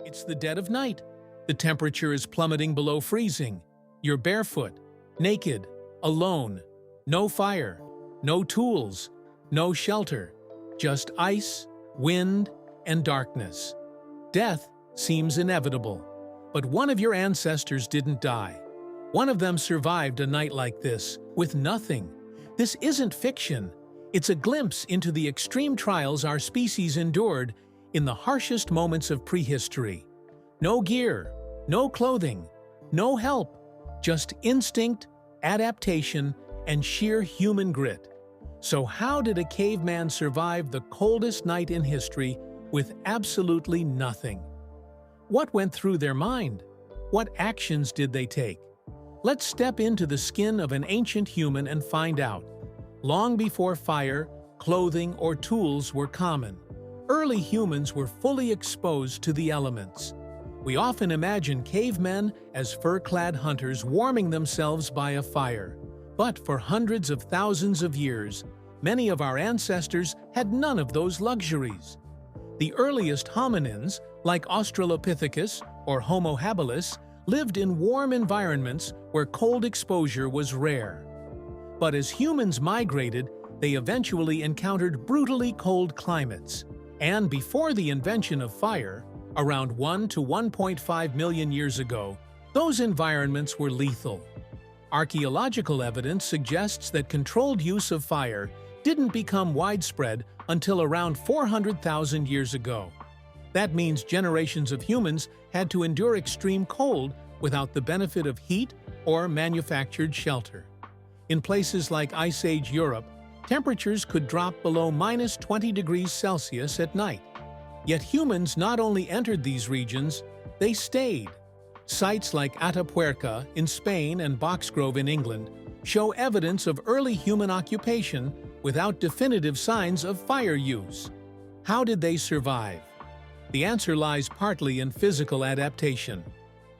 It's the dead of night. The temperature is plummeting below freezing. You're barefoot, naked, alone. No fire, no tools, no shelter. Just ice, wind, and darkness. Death seems inevitable. But one of your ancestors didn't die. One of them survived a night like this, with nothing. This isn't fiction. It's a glimpse into the extreme trials our species endured in the harshest moments of prehistory. No gear, no clothing, no help, just instinct, adaptation, and sheer human grit. So how did a caveman survive the coldest night in history with absolutely nothing? What went through their mind? What actions did they take? Let's step into the skin of an ancient human and find out. Long before fire, clothing, or tools were common, early humans were fully exposed to the elements. We often imagine cavemen as fur-clad hunters warming themselves by a fire. But for hundreds of thousands of years, many of our ancestors had none of those luxuries. The earliest hominins, like Australopithecus or Homo habilis, lived in warm environments where cold exposure was rare. But as humans migrated, they eventually encountered brutally cold climates. And before the invention of fire, around 1 to 1.5 million years ago, those environments were lethal. Archaeological evidence suggests that controlled use of fire didn't become widespread until around 400,000 years ago. That means generations of humans had to endure extreme cold without the benefit of heat or manufactured shelter. In places like Ice Age Europe, temperatures could drop below -20 degrees Celsius at night. Yet humans not only entered these regions, they stayed. Sites like Atapuerca in Spain and Boxgrove in England show evidence of early human occupation without definitive signs of fire use. How did they survive? The answer lies partly in physical adaptation.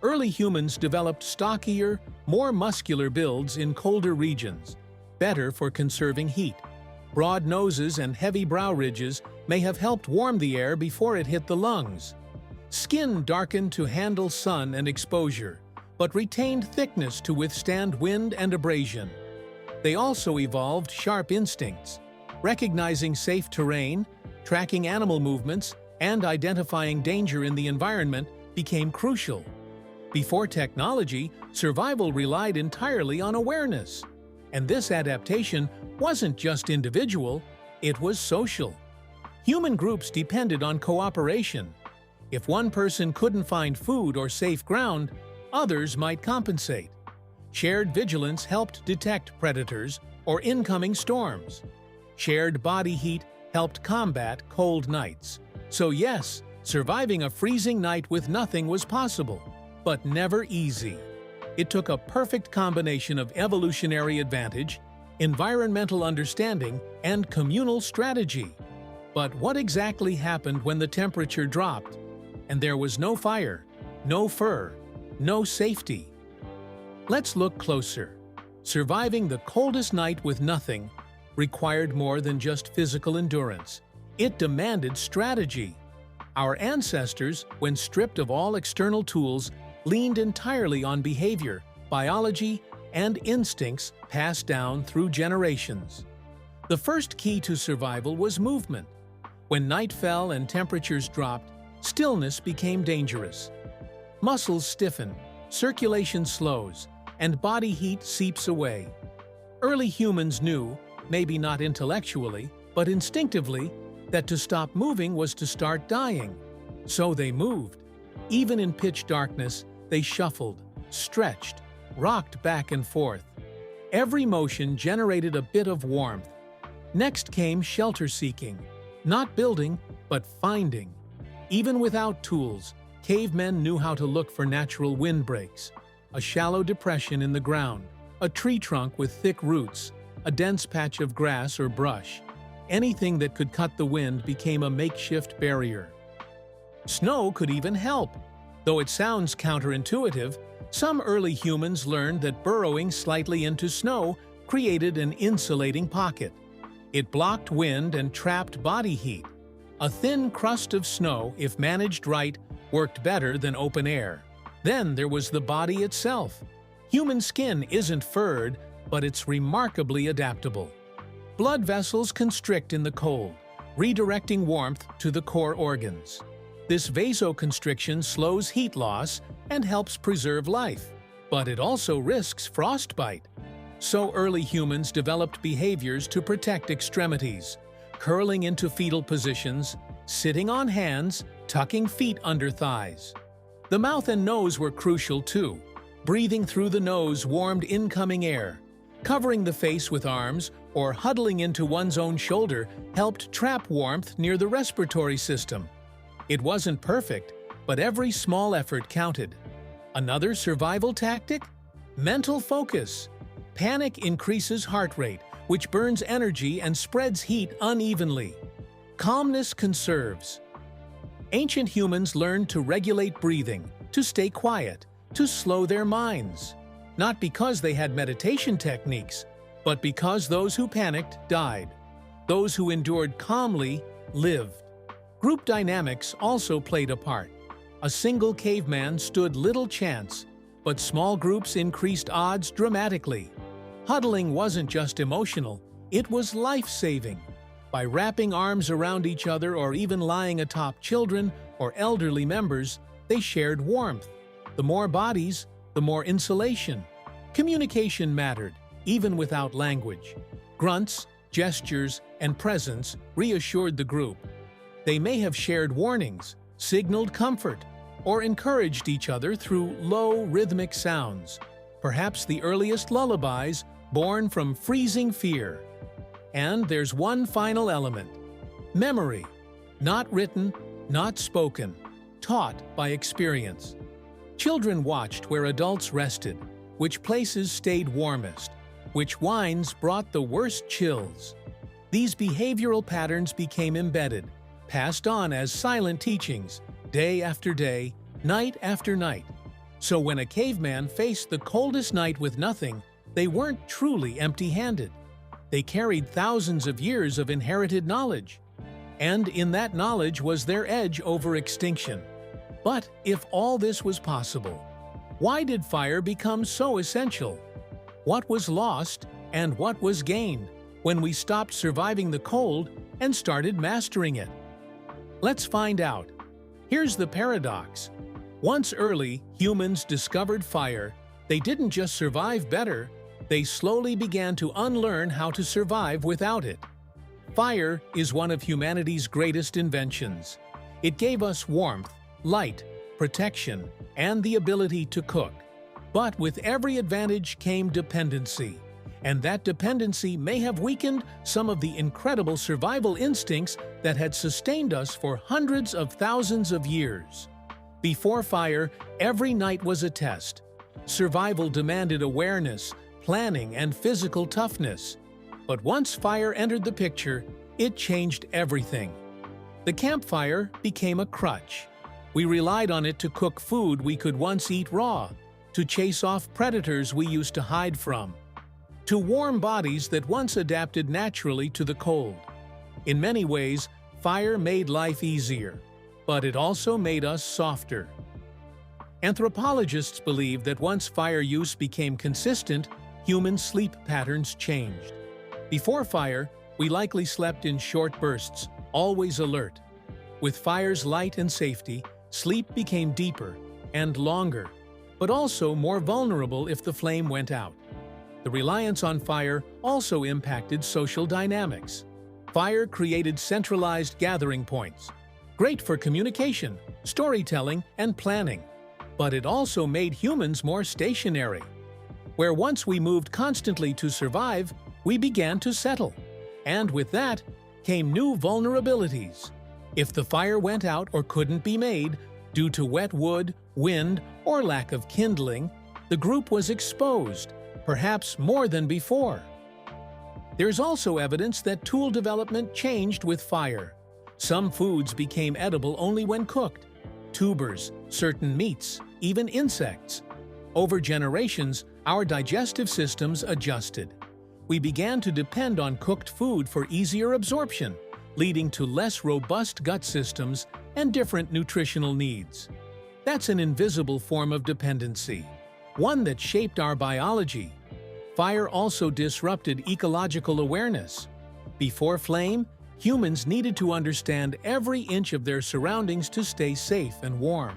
Early humans developed stockier, more muscular builds in colder regions, better for conserving heat. Broad noses and heavy brow ridges may have helped warm the air before it hit the lungs. Skin darkened to handle sun and exposure, but retained thickness to withstand wind and abrasion. They also evolved sharp instincts. Recognizing safe terrain, tracking animal movements, and identifying danger in the environment became crucial. Before technology, survival relied entirely on awareness. And this adaptation wasn't just individual, it was social. Human groups depended on cooperation. If one person couldn't find food or safe ground, others might compensate. Shared vigilance helped detect predators or incoming storms. Shared body heat helped combat cold nights. So yes, surviving a freezing night with nothing was possible, but never easy. It took a perfect combination of evolutionary advantage, environmental understanding, and communal strategy. But what exactly happened when the temperature dropped, and there was no fire, no fur, no safety? Let's look closer. Surviving the coldest night with nothing required more than just physical endurance. It demanded strategy. Our ancestors, when stripped of all external tools, leaned entirely on behavior, biology, and instincts passed down through generations. The first key to survival was movement. When night fell and temperatures dropped, stillness became dangerous. Muscles stiffen, circulation slows, and body heat seeps away. Early humans knew, maybe not intellectually, but instinctively, that to stop moving was to start dying. So they moved. Even in pitch darkness, they shuffled, stretched, rocked back and forth. Every motion generated a bit of warmth. Next came shelter seeking, not building, but finding. Even without tools, cavemen knew how to look for natural windbreaks. A shallow depression in the ground, a tree trunk with thick roots, a dense patch of grass or brush. Anything that could cut the wind became a makeshift barrier. Snow could even help. Though it sounds counterintuitive, some early humans learned that burrowing slightly into snow created an insulating pocket. It blocked wind and trapped body heat. A thin crust of snow, if managed right, worked better than open air. Then there was the body itself. Human skin isn't furred, but it's remarkably adaptable. Blood vessels constrict in the cold, redirecting warmth to the core organs. This vasoconstriction slows heat loss and helps preserve life, but it also risks frostbite. So early humans developed behaviors to protect extremities, curling into fetal positions, sitting on hands, tucking feet under thighs. The mouth and nose were crucial too. Breathing through the nose warmed incoming air. Covering the face with arms or huddling into one's own shoulder helped trap warmth near the respiratory system. It wasn't perfect, but every small effort counted. Another survival tactic? Mental focus. Panic increases heart rate, which burns energy and spreads heat unevenly. Calmness conserves. Ancient humans learned to regulate breathing, to stay quiet, to slow their minds. Not because they had meditation techniques, but because those who panicked died. Those who endured calmly lived. Group dynamics also played a part. A single caveman stood little chance, but small groups increased odds dramatically. Huddling wasn't just emotional, it was life-saving. By wrapping arms around each other or even lying atop children or elderly members, they shared warmth. The more bodies, the more insulation. Communication mattered, even without language. Grunts, gestures, and presence reassured the group. They may have shared warnings, signaled comfort, or encouraged each other through low, rhythmic sounds, perhaps the earliest lullabies born from freezing fear. And there's one final element: memory. Not written, not spoken, taught by experience. Children watched where adults rested, which places stayed warmest, which wines brought the worst chills. These behavioral patterns became embedded, passed on as silent teachings, day after day, night after night. So when a caveman faced the coldest night with nothing, they weren't truly empty-handed. They carried thousands of years of inherited knowledge. And in that knowledge was their edge over extinction. But if all this was possible, why did fire become so essential? What was lost and what was gained when we stopped surviving the cold and started mastering it? Let's find out. Here's the paradox. Once early humans discovered fire, they didn't just survive better, they slowly began to unlearn how to survive without it. Fire is one of humanity's greatest inventions. It gave us warmth, light, protection, and the ability to cook. But with every advantage came dependency. And that dependency may have weakened some of the incredible survival instincts that had sustained us for hundreds of thousands of years. Before fire, every night was a test. Survival demanded awareness, planning, and physical toughness. But once fire entered the picture, it changed everything. The campfire became a crutch. We relied on it to cook food we could once eat raw, to chase off predators we used to hide from, to warm bodies that once adapted naturally to the cold. In many ways, fire made life easier, but it also made us softer. Anthropologists believe that once fire use became consistent, human sleep patterns changed. Before fire, we likely slept in short bursts, always alert. With fire's light and safety, sleep became deeper and longer, but also more vulnerable if the flame went out. The reliance on fire also impacted social dynamics. Fire created centralized gathering points, great for communication, storytelling, and planning. But it also made humans more stationary. Where once we moved constantly to survive, we began to settle. And with that came new vulnerabilities. If the fire went out or couldn't be made, due to wet wood, wind, or lack of kindling, the group was exposed, perhaps more than before. There's also evidence that tool development changed with fire. Some foods became edible only when cooked. Tubers, certain meats, even insects. Over generations, our digestive systems adjusted. We began to depend on cooked food for easier absorption, leading to less robust gut systems and different nutritional needs. That's an invisible form of dependency, one that shaped our biology. Fire also disrupted ecological awareness. Before flame, humans needed to understand every inch of their surroundings to stay safe and warm.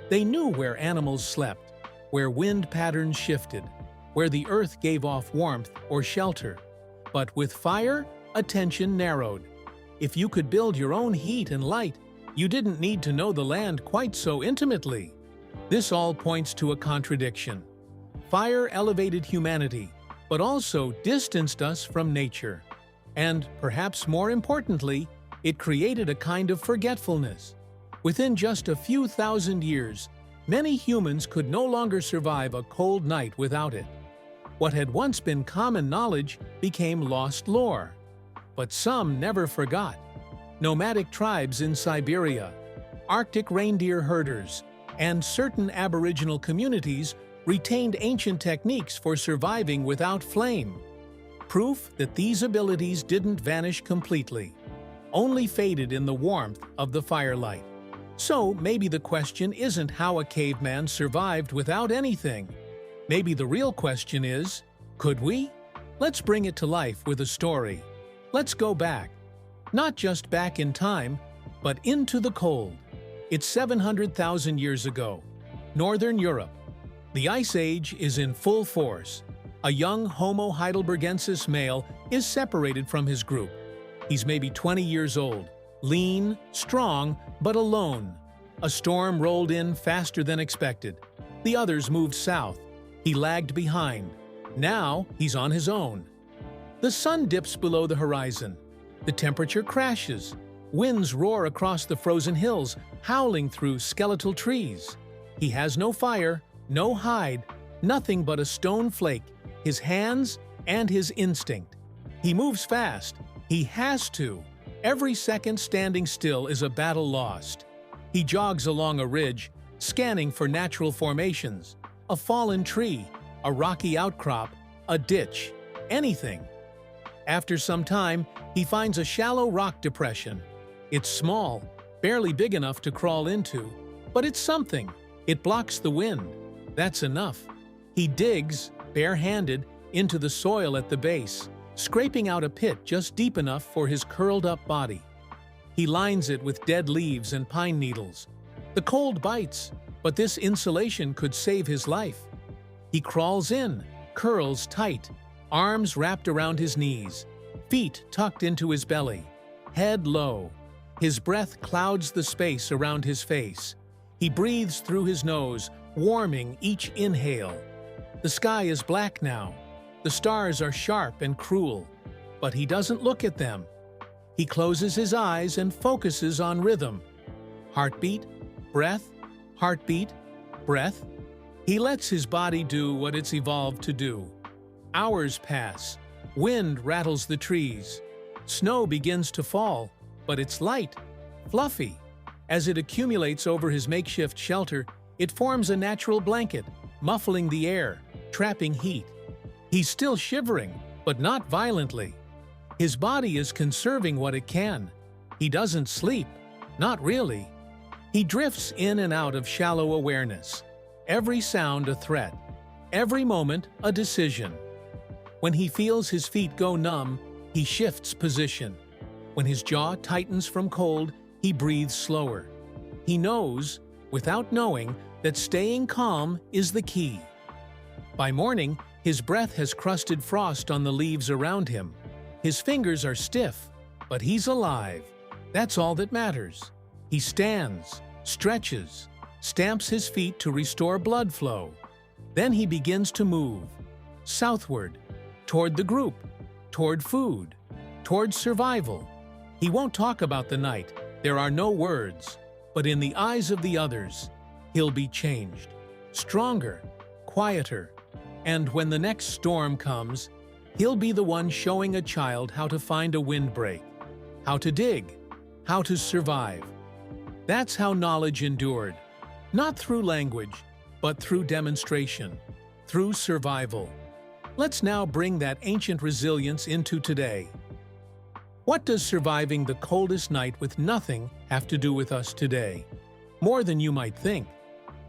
They knew where animals slept, where wind patterns shifted, where the earth gave off warmth or shelter. But with fire, attention narrowed. If you could build your own heat and light, you didn't need to know the land quite so intimately. This all points to a contradiction. Fire elevated humanity, but also distanced us from nature. And, perhaps more importantly, it created a kind of forgetfulness. Within just a few thousand years, many humans could no longer survive a cold night without it. What had once been common knowledge became lost lore. But some never forgot. Nomadic tribes in Siberia, Arctic reindeer herders, and certain Aboriginal communities retained ancient techniques for surviving without flame. Proof that these abilities didn't vanish completely, only faded in the warmth of the firelight. So maybe the question isn't how a caveman survived without anything. Maybe the real question is, could we? Let's bring it to life with a story. Let's go back. Not just back in time, but into the cold. It's 700,000 years ago. Northern Europe. The Ice Age is in full force. A young Homo heidelbergensis male is separated from his group. He's maybe 20 years old, lean, strong, but alone. A storm rolled in faster than expected. The others moved south. He lagged behind. Now he's on his own. The sun dips below the horizon. The temperature crashes. Winds roar across the frozen hills, howling through skeletal trees. He has no fire, no hide, nothing but a stone flake, his hands, and his instinct. He moves fast. He has to. Every second standing still is a battle lost. He jogs along a ridge, scanning for natural formations, a fallen tree, a rocky outcrop, a ditch, anything. After some time, he finds a shallow rock depression. It's small, barely big enough to crawl into, but it's something. It blocks the wind. That's enough. He digs, bare-handed, into the soil at the base, scraping out a pit just deep enough for his curled-up body. He lines it with dead leaves and pine needles. The cold bites, but this insulation could save his life. He crawls in, curls tight, arms wrapped around his knees, feet tucked into his belly, head low. His breath clouds the space around his face. He breathes through his nose, warming each inhale. The sky is black now. The stars are sharp and cruel, but he doesn't look at them. He closes his eyes and focuses on rhythm. Heartbeat, breath, heartbeat, breath. He lets his body do what it's evolved to do. Hours pass. Wind rattles the trees. Snow begins to fall, but it's light, fluffy. As it accumulates over his makeshift shelter, it forms a natural blanket, muffling the air, trapping heat. He's still shivering, but not violently. His body is conserving what it can. He doesn't sleep, not really. He drifts in and out of shallow awareness. Every sound a threat, every moment a decision. When he feels his feet go numb, he shifts position. When his jaw tightens from cold, he breathes slower. He knows, without knowing, that staying calm is the key. By morning, his breath has crusted frost on the leaves around him. His fingers are stiff, but he's alive. That's all that matters. He stands, stretches, stamps his feet to restore blood flow. Then he begins to move, southward, toward the group, toward food, toward survival. He won't talk about the night. There are no words. But in the eyes of the others, he'll be changed, stronger, quieter. And when the next storm comes, he'll be the one showing a child how to find a windbreak, how to dig, how to survive. That's how knowledge endured, not through language, but through demonstration, through survival. Let's now bring that ancient resilience into today. What does surviving the coldest night with nothing have to do with us today? More than you might think.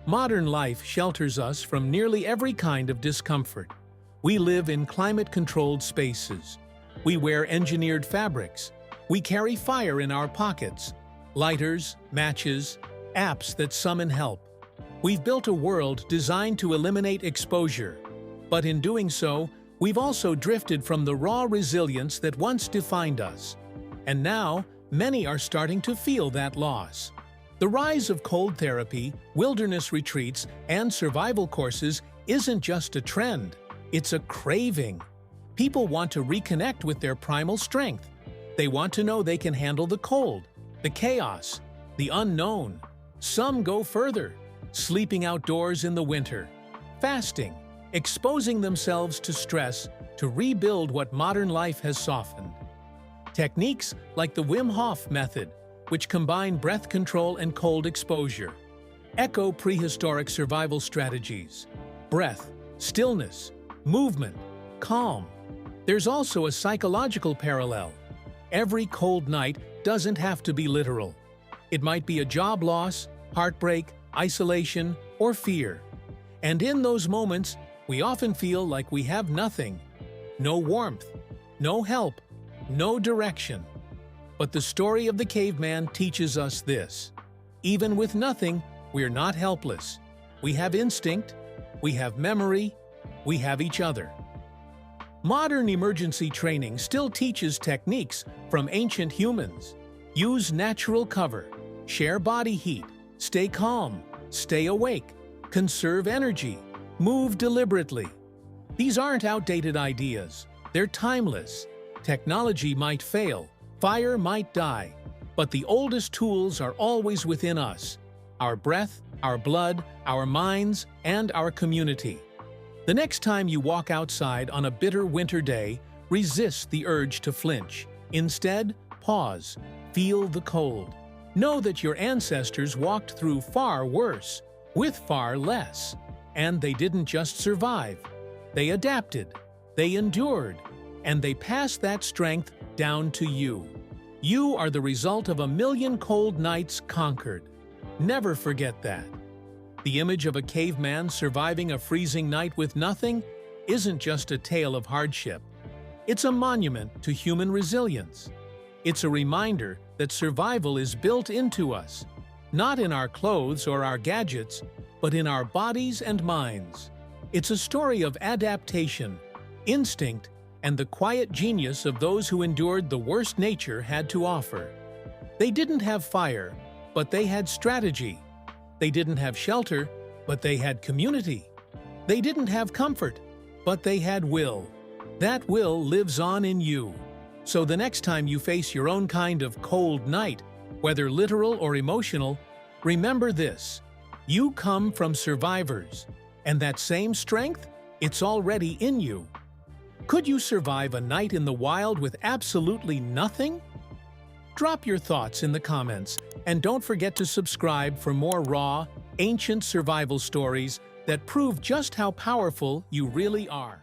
Modern life shelters us from nearly every kind of discomfort. We live in climate-controlled spaces. We wear engineered fabrics. We carry fire in our pockets, lighters, matches, apps that summon help. We've built a world designed to eliminate exposure. But in doing so, we've also drifted from the raw resilience that once defined us. And now, many are starting to feel that loss. The rise of cold therapy, wilderness retreats, and survival courses isn't just a trend, it's a craving. People want to reconnect with their primal strength. They want to know they can handle the cold, the chaos, the unknown. Some go further, sleeping outdoors in the winter, fasting, exposing themselves to stress to rebuild what modern life has softened. Techniques like the Wim Hof method, which combine breath control and cold exposure. Echo prehistoric survival strategies. Breath, stillness, movement, calm. There's also a psychological parallel. Every cold night doesn't have to be literal. It might be a job loss, heartbreak, isolation, or fear. And in those moments, we often feel like we have nothing. No warmth, no help, no direction. But the story of the caveman teaches us this. Even with nothing, we're not helpless. We have instinct, we have memory, we have each other. Modern emergency training still teaches techniques from ancient humans. Use natural cover, share body heat, stay calm, stay awake, conserve energy, move deliberately. These aren't outdated ideas. They're timeless. Technology might fail, fire might die, but the oldest tools are always within us: our breath, our blood, our minds, and our community. The next time you walk outside on a bitter winter day, resist the urge to flinch. Instead, pause, feel the cold. Know that your ancestors walked through far worse, with far less. And they didn't just survive. They adapted, they endured, and they passed that strength down to you. You are the result of a million cold nights conquered. Never forget that. The image of a caveman surviving a freezing night with nothing isn't just a tale of hardship. It's a monument to human resilience. It's a reminder that survival is built into us, not in our clothes or our gadgets, but in our bodies and minds. It's a story of adaptation, instinct, and the quiet genius of those who endured the worst nature had to offer. They didn't have fire, but they had strategy. They didn't have shelter, but they had community. They didn't have comfort, but they had will. That will lives on in you. So the next time you face your own kind of cold night, whether literal or emotional, remember this: you come from survivors, and that same strength, it's already in you. Could you survive a night in the wild with absolutely nothing? Drop your thoughts in the comments, and don't forget to subscribe for more raw, ancient survival stories that prove just how powerful you really are.